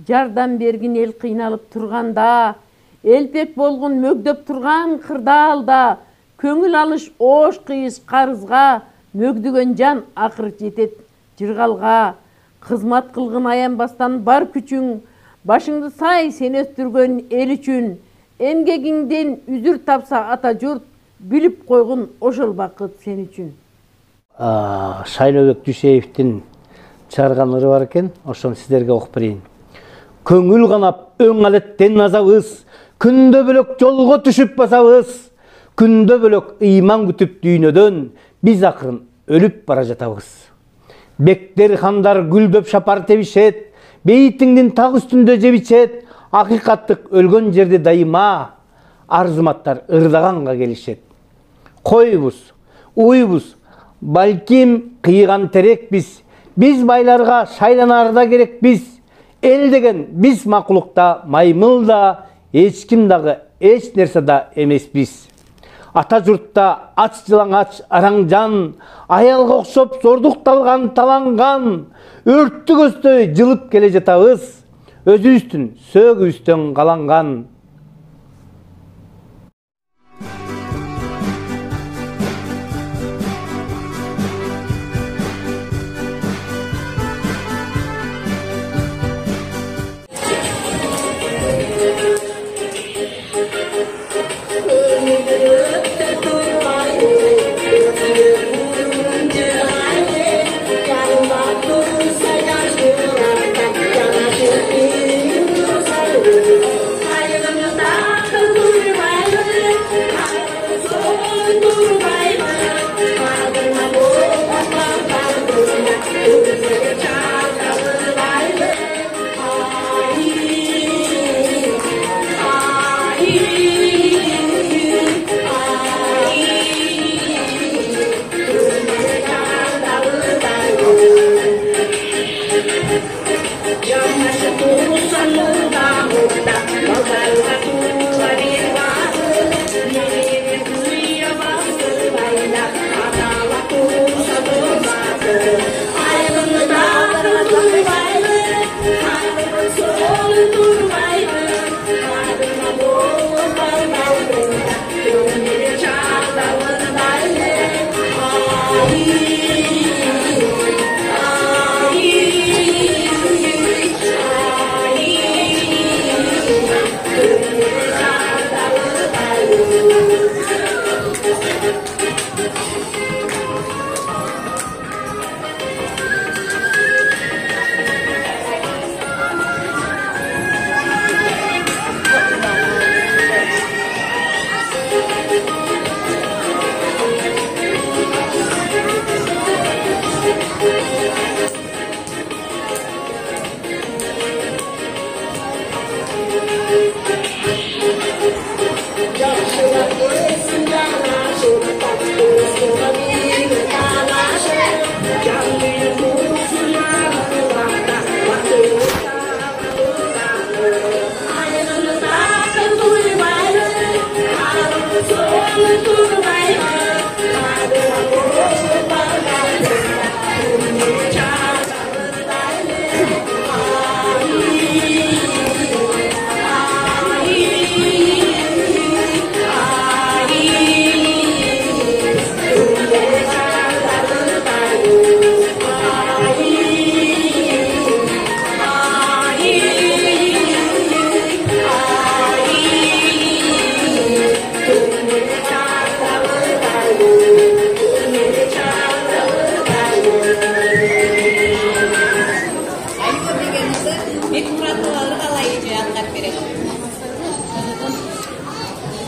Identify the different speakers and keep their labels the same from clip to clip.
Speaker 1: Жардам бергин эл кыйналып турганда, элпек болгон мөгдөп турган кырдаалда, көңүл алыш ош кыйыш карызга, мөгдүгөн жан акыр жетет жыргалга. Кызмат кылгын аянбастан бар күчүң, башыңды сай сен өстүргөн эл үчүн. Эмгегиңден үзүр тапса ата журт, билип койгун ошол бакыт сен үчүн.
Speaker 2: Шайлообек Дүйшеевдин чыгарган ыры бар экен, ошону сиздерге окуп берейин. Көңүл канап өң алеттен назабыз, күндө бөлөк жолго түшүп басабыз. Күндө бөлөк ыйман күтүп дүйнөдөн, биз акырын өлүп бара жатабыз. Бектер, хандар гүлдөп шапар тебишет, бейитиңдин так үстүндө жебичет, акыйкаттык өлгөн жерде дайыма, арзыматтар ырдаганга келишет. Койбуз, уйбуз, балким кыйган терекпиз, биз байларга шайланарда керекпиз. Эл деген биз макулукта, маймылда, эч ким дагы эч нерсе да эмеспиз. Ата журтта ач жылаңач араң жан, аялга окшоп зордукталган таланган, өрттү көздөй жылып келе жатабыз, өзүбүздүн сөөгүбүздөн каланган.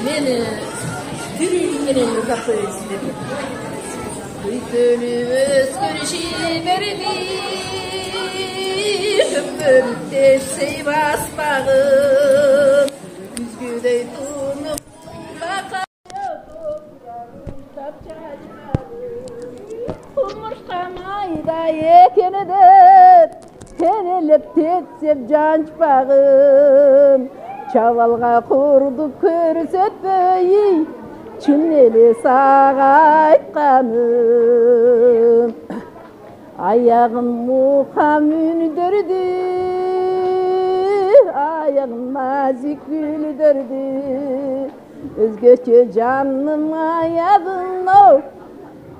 Speaker 1: Meni türümenen kapı istedim. Bütünü özgürüşü verdi. Ömürde sevas bağım. Üzgüdey tunup bakıyordum. Umursamayda ekeneden. Tenelep tetsep cançpağım. Çavalga kurdu körsetmeyi, çün sağa aytkanım. Ayağım muham ündürdü, nazik güldürdü. Özgöçe canım ayadın o,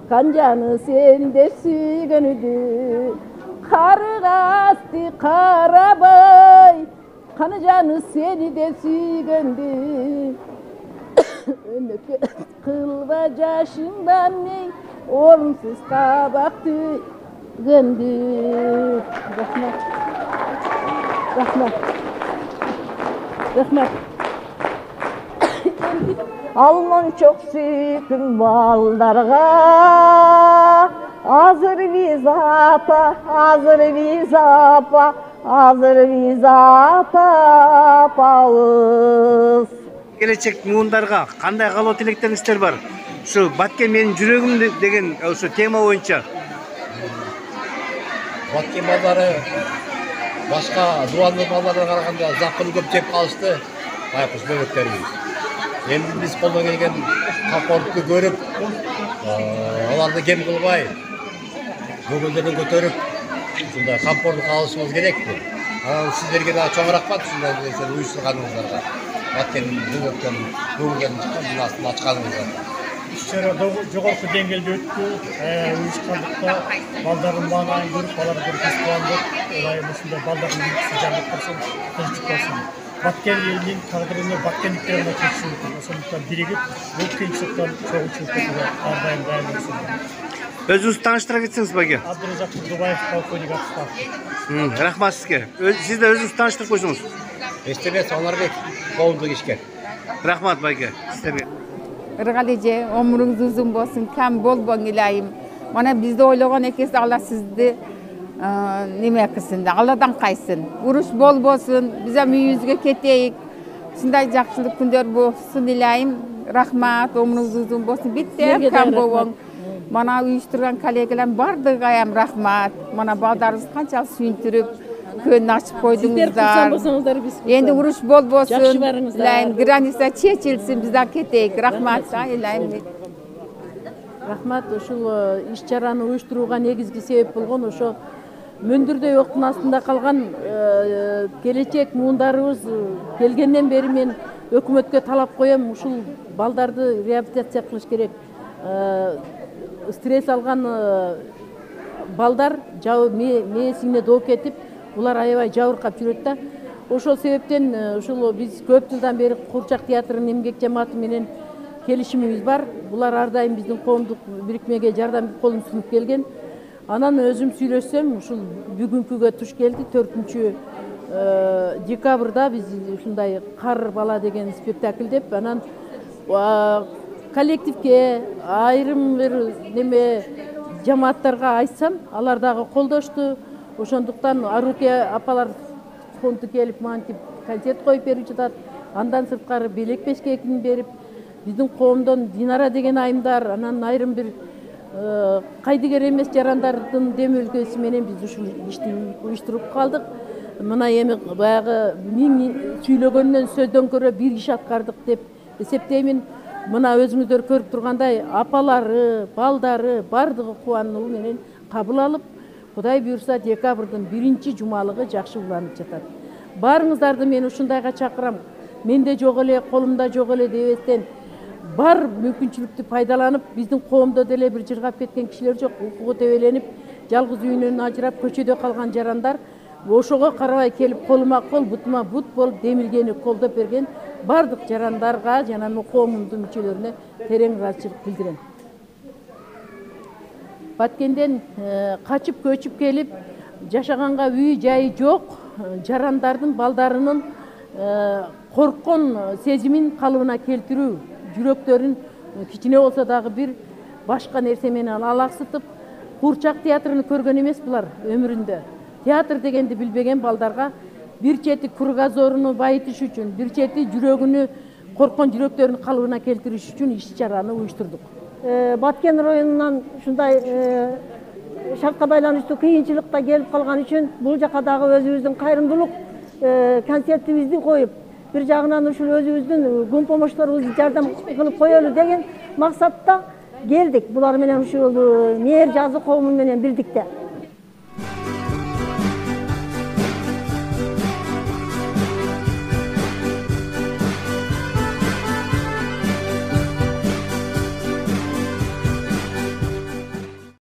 Speaker 1: kancanı sende sügündü. Kargastı karabay, kancanı seni de sügündü. Ömür kılva yaşından ne, orumsuz kabaktı gündü. Rahmet. Rahmet. Rahmet.
Speaker 3: Alman çok sütüm baldarga, hazır biz apa, hazır biz apa, hazır biz apağız.
Speaker 2: Gelecek muğundarga kандай kaloo tiлектериңиздер бар? Şu Batken menin жүрөгүм деген ошо тема боюнча.
Speaker 4: Баткен балдары башка дуанды балдарга караганда запыры көп жеп калышты. Байкуш бөбөктөрүбүз. Эми биз колдон келген камкорлукту көрүп, аларды кем кылбай, көңүлдөрүн көтөрүп, ушундай камкорлук алышыбыз керекпи. Анан сиздерге да чоң рахмат ушундай нерсени уюштурганыңыздарга. Баткен бөбөктөн бүгүнкүн жумасын ачканыңызга.
Speaker 5: İş-çara жогорку деңгээлде өттү. Уюшкандыкта балдардын маанайын көрүп, аларды бир кыскандык, ылайым ушундай балдардын ийгиси жамап турсын, тынчтык болсун. Баткен элинин тагдырына баткендиктер гана чечиши мүмкүн. Ошондуктан биригип, бул кыйынчылыктан чогуу чыгып ар дайым даярдыксыз.
Speaker 2: Өзүңүздү тааныштыра кетсеңиз Баге.
Speaker 5: Абдыразак Турдубаев, полковник атыстап.
Speaker 2: Рахмат сизге. Сиз да өзүңүздү тааныштырып койсоңуз.
Speaker 4: Эстебес Анарбек, коомдук ишкер.
Speaker 2: Рахмат Баге сиздерге.
Speaker 6: Ыргалеже, өмүрүңүз узун болсун, кам болбоң илайым. Мана бизди ойлогон экенсиз, Алла сизди неме кылсын, Алладан кайсын. Уруш болбосун, биз эми үйүбүзгө кетейик. Ушундай жакшылык күндөр болсун илайым. Рахмат, өмүрүңүз узун болсун. Битте кам болбоң. Мана уюштурган коллегаларым бардыгайам рахмат. Мана балдарыбыз канчалык сүйүндүрүп, көнүн ачып койдуңуздар. Энди уруш болбосун. Илайым, граница чечилсин, биздан кетейик. Рахмат, илайым.
Speaker 1: Рахмат, ушул иш-чараны уюштурууга негизги себеп болгон ошо мөндүрдөй октун астында калган келечек муундарыбыз келгенден бери мен өкмөткө талап коем, ушул балдарды реабилитация кылыш керек. Стресс алган балдар мээсине доо кетип, булар аябай жабыркап жүрөт да. Ошол себептен ушул биз көп жылдан бери Курчак театрынын эмгек жамааты менен келишимибиз бар. Булар ар дайым биздин коомдук бирикмеге жардам колун сунуп келген. Анан өзүм сүйлөшсөм, ушул бүгүнкүгө туш келди. 4 декабрда биз ушундай Кар бала деген спектакль деп, анан коллективге, айрым бир неме жамааттарга айтсам, алар дагы колдошту. Ошондуктан Аруке апалар фонду келип мантип концерт коюп берип жатат. Андан сырткары белек пешкекин берип, биздин коомдон Динара деген айымдар, анан айрым бир кайдыгер эмес жарандардын дем өлкөсү менен биз ушул ишти уюштуруп калдык. Мына эми баягы миң сүйлөгөндөн сөздөн көрө бир иш аткардык деп эсептеймин. Мына өзүңүздөр көрүп тургандай апалары, балдары бардыгы кубануу менен кабыл алып, Кудай буйрса декабрдын 1-жумалыгы жакшы уланып жатат. Барыңыздарды мен ушундайга чакырам. Менде жок эле, колумда жок эле дебестен бар мүмкүнчүлүктү пайдаланып, биздин коомдо деле бир жыргап кеткен кишилер жок, укугу тебеленип, жалгыз үйүнөн ажырап көчөдө калган жарандар ошого карабай келип колума кол, бутума бут болуп демилгени колдоп берген бардык жарандарга жана коомумдун мүчөлөрүнө терең ыраазычылык билдирем. Баткенден качып көчүп келип жашаганга үй жайы жок жарандардын балдарынын корккон сезимин калыбына келтирүү, жүрөктөрүн кичине болсо дагы бир башка нерсе менен алаксытып, Курчак театрын көргөн эмес булар өмүрүндө. Театр дегенди билбеген балдарга бир чети кругозоруну байытыш үчүн, бир чети жүрөгүнү, корккон жүрөктөрүн калыбына келтириш үчүн иш-чараны уюштурдук.
Speaker 3: Баткен районунан ушундай шартка байланыштуу кыйынчылыкта келип калган үчүн бул жака дагы өзүбүздүн кайрымдуулук концертибизди коюп, бир жагынан ушул өзүбүздүн күн помощторубузду жардам кылып коелу деген максатта келдик. Булар менен ушул мээр жазы коому менен бирдикте.